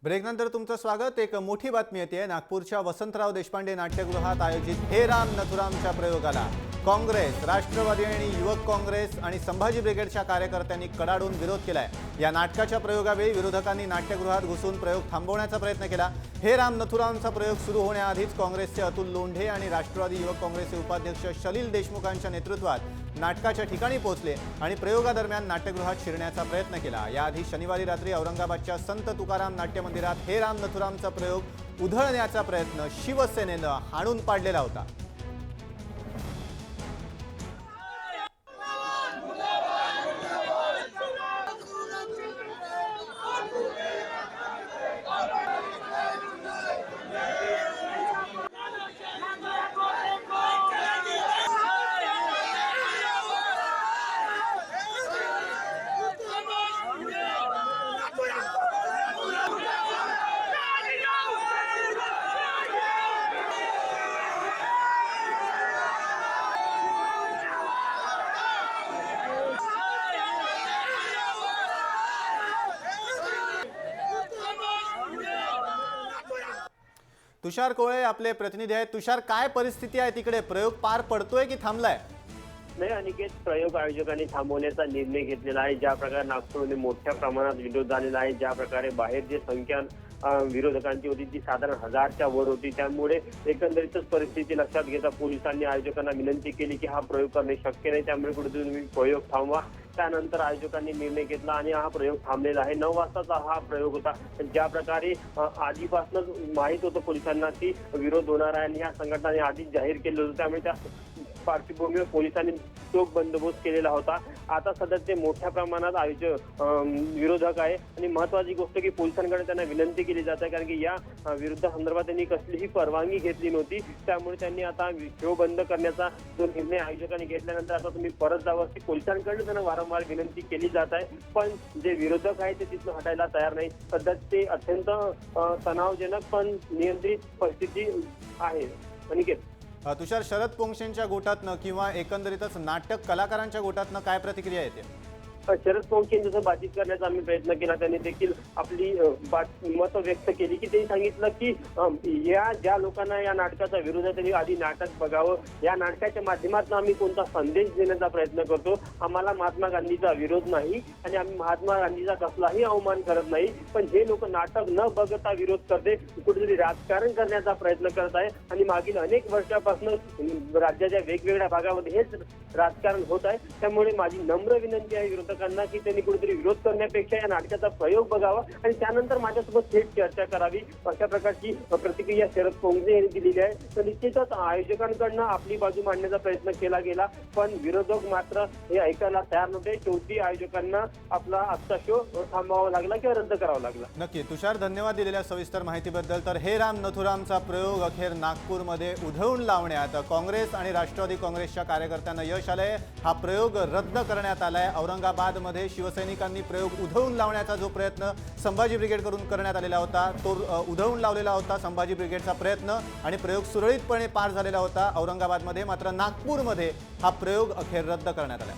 ब्रेकनंतर तुमचं स्वागत। एक मोठी बातमी येते। नागपूरच्या वसंतराव देशपांडे नाट्यगृहात आयोजित हे राम नथुरामच्या प्रयोगाला काँग्रेस, राष्ट्रवादी आणि युवक काँग्रेस आणि संभाजी ब्रिगेडच्या कार्यकर्त्यांनी कडाडून विरोध केलाय। या नाटकाच्या प्रयोगावेळी विरोधकांनी नाट्यगृहात घुसून प्रयोग थांबवण्याचा प्रयत्न केला। हे राम नथुरामचा प्रयोग सुरू होण्याआधीच काँग्रेसचे अतुल लोंढे आणि राष्ट्रवादी युवक काँग्रेसचे उपाध्यक्ष सलील देशमुखांच्या नेतृत्वात नाटकाच्या ठिकाणी पोहोचले आणि प्रयोगादरम्यान नाट्यगृहात शिरण्याचा प्रयत्न केला। याआधी शनिवारी रात्री औरंगाबादच्या संत तुकाराम नाट्य मंदिरात हे राम नथुरामचा प्रयोग उधळण्याचा प्रयत्न शिवसेनेनं हाणून पाडलेला होता। तुषार कोळे आपले प्रतिनिधी आहेत। तुषार, काय परिस्थिती आहे तिकडे? प्रयोग पार पडतोय की थांबलाय? नाही अनिकेत, प्रयोग आयोजकांनी थांबवण्याचा निर्णय घेतलेला आहे। ज्या प्रकारे नागपूरमध्ये मोठ्या प्रमाणात विरोध झालेला आहे, ज्या प्रकारे बाहेर जे संख्या विरोधकांची होती ती साधारण 1000च्या वर होती, त्यामुळे एकंदरीतच परिस्थिती लक्षात घेता पोलिसांनी आयोजकांना विनंती केली की हा प्रयोग करणे शक्य नाही, त्यामुळे कुठेतरी तुम्ही प्रयोग थांबवा। त्यानंतर आयोजकांनी निर्णय घेतला आणि हा प्रयोग थांबलेला आहे। 9 वाजताचा हा प्रयोग होता। ज्या प्रकारे आधीपासूनच माहीत होतं पोलिसांना की विरोध होणार आहे आणि या संघटनाने आधीच जाहीर केलं होतं, त्यामुळे त्या पार्श्वभूमीवर पोलिसांनी चोख बंदोबस्त केलेला होता। आता सध्या ते मोठ्या प्रमाणात आयोजक विरोधक आहे आणि महत्वाची गोष्ट की पोलिसांकडे त्यांना विनंती केली जात आहे, कारण की या विरोधासंदर्भात त्यांनी कसलीही परवानगी घेतली नव्हती, त्यामुळे त्यांनी आता शो बंद करण्याचा जो निर्णय आयोजकांनी घेतल्यानंतर आता तुम्ही परत जावं अशी पोलिसांकडे त्यांना वारंवार विनंती केली जात आहे। पण जे विरोधक आहेत ते तिथून हटायला तयार नाही। सध्या ते अत्यंत तणावजनक पण नियंत्रित परिस्थिती आहे। अनिकेत, तुषार, शरद पोंक्षेंच्या गोटातनं किंवा एकंदरीतच नाटक कलाकारांच्या गोटातनं काय प्रतिक्रिया येते? शरद पोंक्षे जसं बातचीत करण्याचा आम्ही प्रयत्न केला, त्यांनी देखील आपली मत व्यक्त केली की त्यांनी सांगितलं की या ज्या लोकांना या नाटकाचा विरोध आहे त्यांनी आधी नाटक बघावं। या नाटकाच्या माध्यमातून आम्ही कोणता संदेश देण्याचा प्रयत्न करतो। आम्हाला महात्मा गांधीचा विरोध नाही आणि आम्ही महात्मा गांधीचा कसलाही अवमान करत नाही, पण जे लोक नाटक न बघता विरोध करते कुठेतरी राजकारण करण्याचा प्रयत्न करत आहे आणि मागील अनेक वर्षापासून राज्याच्या वेगवेगळ्या भागामध्ये हेच राजकारण होत आहे। त्यामुळे माझी नम्र विनंती आहे विरोधकांना की त्यांनी कुठेतरी विरोध करण्यापेक्षा या नाटकाचा प्रयोग बघावा आणि त्यानंतर माझ्यासोबत थेट चर्चा करावी, अशा प्रकारची प्रतिक्रिया शरद पोंक्षे यांनी दिलेली आहे। तर निश्चितच आयोजकांकडनं आपली बाजू मांडण्याचा प्रयत्न केला गेला, पण विरोधक मात्र हे ऐकायला तयार नव्हते। शेवटी आयोजकांना आपला आजचा शो थांबवावा लागला किंवा रद्द करावा लागला। नक्की तुषार, धन्यवाद दिलेल्या सविस्तर माहितीबद्दल। तर हे राम नथुरामचा प्रयोग अखेर नागपूरमध्ये उधळून लावण्यात काँग्रेस आणि राष्ट्रवादी काँग्रेसच्या कार्यकर्त्यांना यश आलंय। हा प्रयोग रद्द करण्यात आलाय। औरंगाबादमध्ये शिवसैनिकांनी प्रयोग उधळून लावण्याचा जो प्रयत्न संभाजी ब्रिगेडकडून करण्यात आलेला होता तो उधळून लावलेला होता संभाजी ब्रिगेडचा प्रयत्न आणि प्रयोग सुरळीतपणे पार झालेला होता औरंगाबादमध्ये। मात्र नागपूरमध्ये हा प्रयोग अखेर रद्द करण्यात आला।